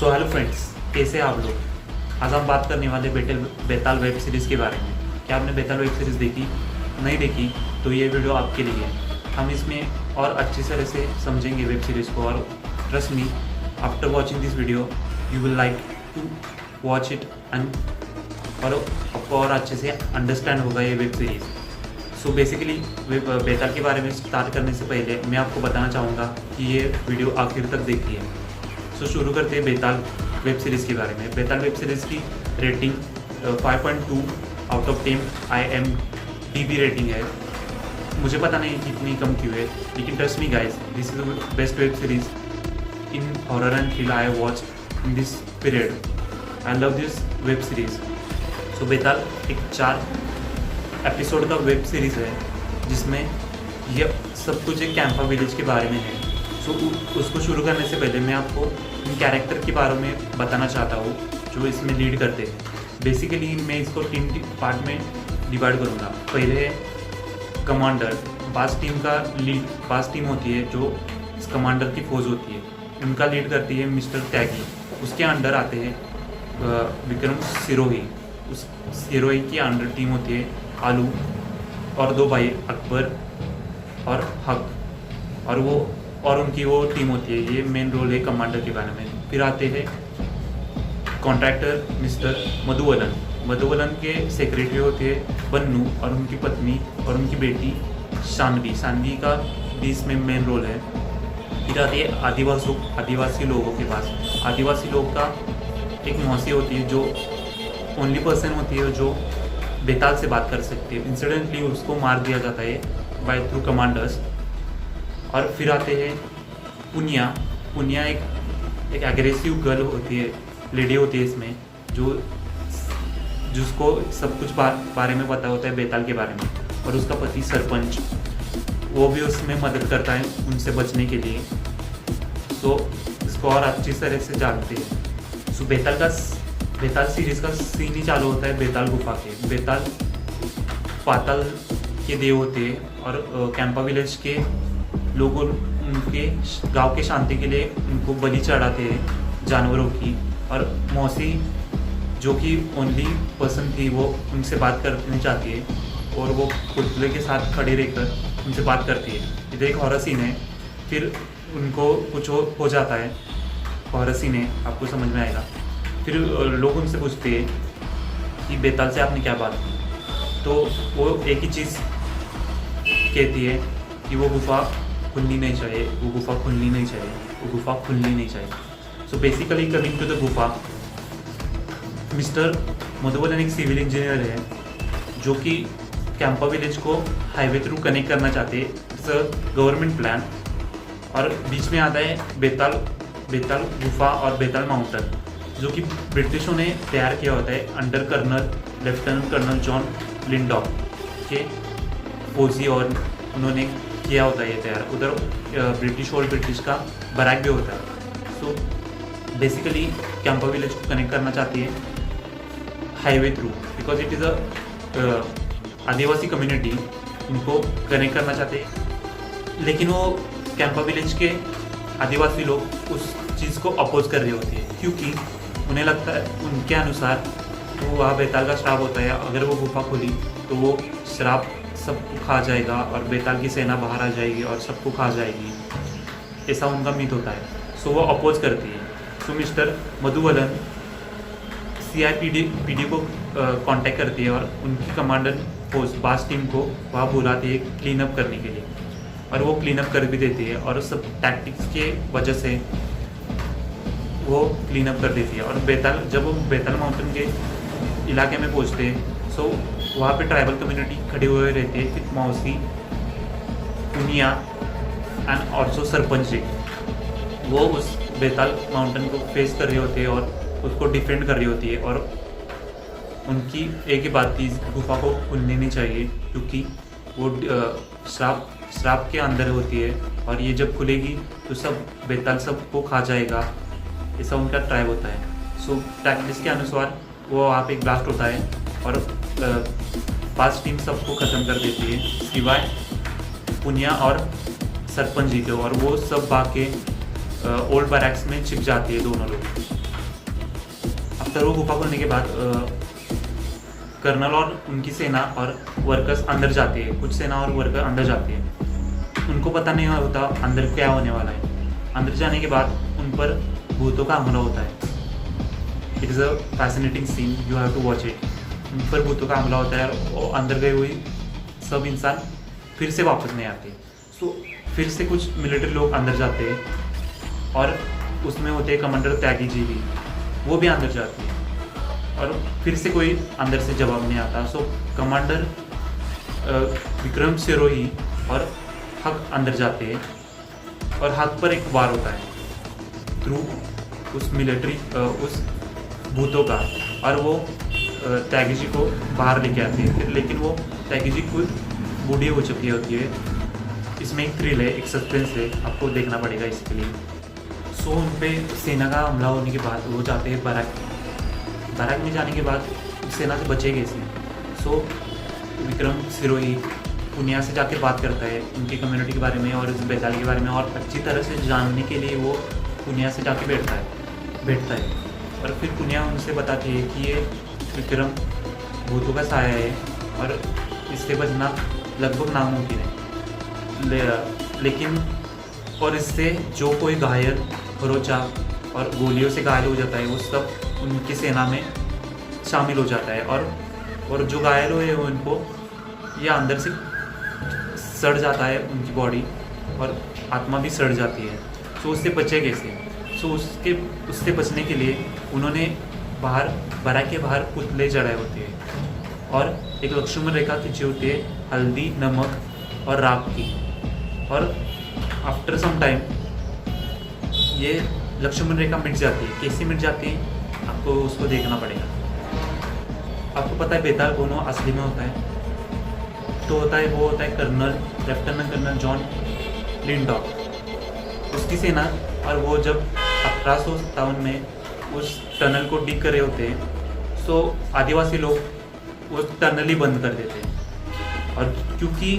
So hello friends, कैसे हैं आप लोग। आज हम बात करने वाले बेताल वेब सीरीज़ के बारे में। क्या आपने बेताल वेब सीरीज़ देखी? नहीं देखी तो ये वीडियो आपके लिए है। हम इसमें और अच्छी तरह से समझेंगे वेब सीरीज़ को, और trust me, after watching this video you will like to watch it and और आपको और अच्छे से अंडरस्टैंड होगा ये web series. So basically Betaal के बारे में स्टार्ट करने से पहले मैं आपको बताना चाहूँगा कि ये वीडियो आखिर तक देखिए। सो शुरू करते हैं बेताल वेब सीरीज़ के बारे में। बेताल वेब सीरीज़ की rating 5.2 out of 10 IMDb rating है। मुझे पता नहीं कितनी कम क्यों है, लेकिन trust me guys, this is the best web series in horror and thrill I watch in this period. I love this web series. So Betaal एक 4 एपिसोड का वेब सीरीज़ है जिसमें यह सब कुछ एक कैंपा विलेज के बारे में है। सो उसको शुरू करने से पहले मैं आपको इन कैरेक्टर के बारे में बताना चाहता हूँ जो इसमें लीड करते हैं। बेसिकली मैं इसको 3 पार्ट में डिवाइड करूँगा। पहले है कमांडर। बास टीम का लीड, बास टीम होती है जो इस कमांडर की फौज होती है, उनका लीड करती है मिस्टर त्यागी। उसके अंडर आते हैं विक्रम सिरोही। उस सिरोही की अंडर टीम होती है आलू और 2 भाई अकबर और हक, और उनकी वो टीम होती है। ये मेन रोल है कमांडर के बारे में। फिर आते हैं कॉन्ट्रैक्टर मिस्टर मधुवलन। मधुवलन के सेक्रेटरी होते हैं बन्नू और उनकी पत्नी और उनकी बेटी शानवी। शानवी का भी इसमें मेन रोल है। फिर आती है आदिवासी लोगों के पास। आदिवासी लोग का एक मौसी होती है जो ओनली पर्सन होती है जो बेताल से बात कर सकती है। इंसिडेंटली उसको मार दिया जाता है बाय थ्रू कमांडर्स। और फिर आते हैं पुनिया। पुनिया एक एग्रेसिव गर्ल होती है, लेडी होती है इसमें, जिसको सब कुछ बारे में पता होता है बेताल के बारे में। और उसका पति सरपंच, वो भी उसमें मदद करता है उनसे बचने के लिए। सो इसको और अच्छी तरह से जानते हैं। सो बेताल सीरीज़ का सीन ही चालू होता है बेताल गुफा के। बेताल पाताल के देव होते हैं और कैंपा विलेज के लोग उनके गांव के शांति के लिए उनको बलि चढ़ाते हैं जानवरों की। और मौसी जो कि ओनली पर्सन थी, वो उनसे बात करनी चाहती है और वो पुतले के साथ खड़े रहकर उनसे बात करती है। इधर एक हॉरर सीन है। फिर उनको कुछ हो जाता है, हॉरर सीन है, आपको समझ में आएगा। फिर लोग उनसे पूछते हैं कि बेताल से आपने क्या बात की, तो वो एक ही चीज़ कहती है कि वो गुफा खुलनी नहीं चाहिए, वो गुफा खुलनी नहीं चाहिए, वो गुफा खुलनी नहीं चाहिए। So basically coming to the गुफा, मिस्टर मधुवलन एक सिविल इंजीनियर है जो कि कैंपा विलेज को हाईवे थ्रू कनेक्ट करना चाहते हैं। It's a government plan. और बीच में आता है बेताल गुफा और बेताल माउंटेन, जो कि ब्रिटिशों ने तैयार किया होता है अंडर लेफ्टिनेंट कर्नल जॉन लिंडॉफ के फौजी, और उन्होंने किया होता है ये तैयार। उधर ब्रिटिश का बैरक भी होता है। सो बेसिकली कैंपा विलेज को कनेक्ट करना चाहती है highway through, because it is a Adivasi community, उनको कनेक्ट करना चाहते हैं। लेकिन वो कैंपा विलेज के आदिवासी लोग उस चीज़ को अपोज कर रहे होते हैं, क्योंकि उन्हें लगता है, उनके अनुसार तो वहाँ बेताल का श्राप होता है। अगर वो गुफा खुली तो वो श्राप सबको खा जाएगा और बेताल की सेना बाहर आ जाएगी और सबको खा जाएगी, ऐसा उनका मिथ होता है। सो वो अपोज करती है। सो मिस्टर मधुवलन CIPD को कांटेक्ट करती है और उनकी कमांडर फोर्स बास टीम को वहाँ बुलाती है क्लीन अप करने के लिए, और वो क्लीन अप कर भी देती है। और सब टैक्टिक्स के वजह से वो क्लीन अप कर देती है। और जब वो बेताल माउंटेन के इलाके में पहुँचते हैं, सो वहाँ पे ट्राइबल कम्युनिटी खड़े हुए रहते हैं। फिर मौसी, पुनिया एंड ऑल्सो सरपंच जी, वो उस बेताल माउंटेन को फेस कर रहे होते हैं और उसको डिफेंड कर रही होती है। और उनकी एक ही बात थी, गुफा को खुलनी नहीं चाहिए, क्योंकि वो श्राप के अंदर होती है और ये जब खुलेगी तो सब बेताल सबको खा जाएगा, ऐसा उनका ट्राइब होता है। सो टैक्टिक्स के अनुसार वो वहाँ पे एक ब्लास्ट होता है और पास टीम सबको ख़त्म कर देती है, सिवाय पुनिया और सरपंच जी के। और वो सब भाग के ओल्ड बैरक्स में छिप जाती है दोनों लोग। आफ्टर वो गुफा खोलने के बाद कर्नल और उनकी सेना और वर्कर्स अंदर जाते हैं, कुछ सेना और वर्कर अंदर जाते हैं। उनको पता नहीं होता अंदर क्या होने वाला है। अंदर जाने के बाद उन पर भूतों का हमला होता है। It is a fascinating scene, you have to watch it. उन पर भूतों का हमला होता है और अंदर गए हुए सब इंसान फिर से वापस नहीं आते। सो फिर से कुछ मिलिट्री लोग अंदर जाते हैं और उसमें होते हैं कमांडर त्यागी जी भी, वो भी अंदर जाते हैं और फिर से कोई अंदर से जवाब नहीं आता। सो कमांडर विक्रम सिरोही और हक अंदर जाते हैं और हक पर एक वार होता है थ्रू उस मिलिट्री उस भूतों का, और वो त्यागी जी को बाहर लेके आते हैं फिर। लेकिन वो त्यागी जी खुद बूढ़ी हो चुकी होती है। इसमें एक थ्रिल है, एक सस्पेंस है, आपको देखना पड़ेगा इसके लिए। सो उन पर सेना का हमला होने के बाद वो जाते हैं बाराक में जाने के बाद सेना से बचे कैसे। सो विक्रम सिरोही पुनिया से जाके बात करता है उनकी कम्युनिटी के बारे में और इस बेताल के बारे में, और अच्छी तरह से जानने के लिए वो पुनिया से जाके बैठता है और फिर पुनिया उनसे बताती है कि ये विक्रम भूतों का साया है और इससे बचना लगभग नामुमकिन है। लेकिन और इससे जो कोई घायल, खरोचा और गोलियों से घायल हो जाता है वो सब उनकी सेना में शामिल हो जाता है, और जो घायल हुए हैं उनको या अंदर से सड़ जाता है उनकी बॉडी और आत्मा भी सड़ जाती है। सो उससे बचे कैसे। सो उससे बचने के लिए उन्होंने बाराक के बाहर पुतले चढ़ाए होते हैं और एक लक्ष्मण रेखा खींची होती है हल्दी, नमक और राख की, और आफ्टर सम टाइम ये लक्ष्मण रेखा मिट जाती है। कैसे मिट जाती है आपको उसको देखना पड़ेगा। आपको पता है बेताल कौन असली में होता है, तो वो होता है लेफ्टिनेंट कर्नल जॉन लिंडॉक, उसकी सेना। और वो जब 1857 में उस टनल को डिग कर रहे होते हैं, सो आदिवासी लोग उस टनल ही बंद कर देते हैं। और क्योंकि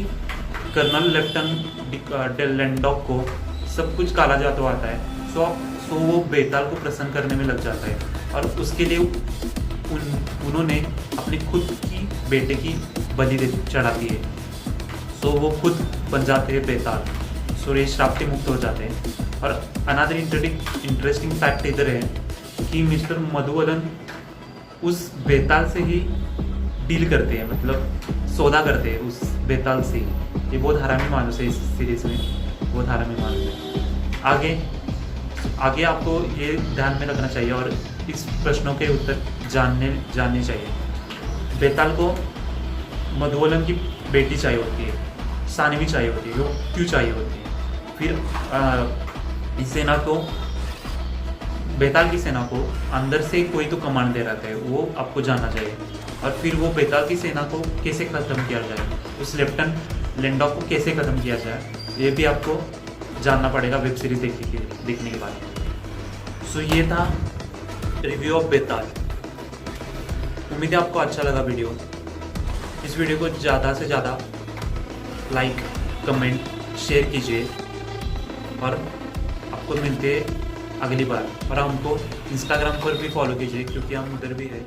कर्नल लेफ्टिनेंट लिंडॉक को सब कुछ काला जादू आता है, सो वो बेताल को प्रसन्न करने में लग जाता है और उसके लिए उन्होंने अपनी खुद की बेटे की बलि चढ़ाती है। सो वो खुद बन जाते हैं बेताल। सो ये श्राप से मुक्त हो जाते हैं। और अनदर इंटरेस्टिंग फैक्ट इधर है कि मिस्टर मधुवलन उस बेताल से ही डील करते हैं, मतलब सौदा करते हैं उस बेताल से। ये बहुत हरामी मानुस है, इस सीरीज में बहुत हरामी मानुस है। आगे आपको ये ध्यान में रखना चाहिए और इस प्रश्नों के उत्तर जानने चाहिए। बेताल को मधुवलन की बेटी चाहिए होती है, सानवी चाहिए होती है, वो क्यों चाहिए होती है। फिर इस सेना को, बेताल की सेना को अंदर से कोई तो कमांड दे रहा है, वो आपको जानना चाहिए। और फिर वो बेताल की सेना को कैसे ख़त्म किया जाए, उस लेफ्टिनेंट लिंडॉक को कैसे ख़त्म किया जाए, ये भी आपको जानना पड़ेगा वेब सीरीज देखने के बाद। सो ये था रिव्यू ऑफ बेताल। उम्मीद है आपको अच्छा लगा वीडियो। इस वीडियो को ज़्यादा से ज़्यादा लाइक, कमेंट, शेयर कीजिए और आपको मिलते हैं अगली बार। और हमको इंस्टाग्राम पर भी फॉलो कीजिए क्योंकि हम उधर भी है।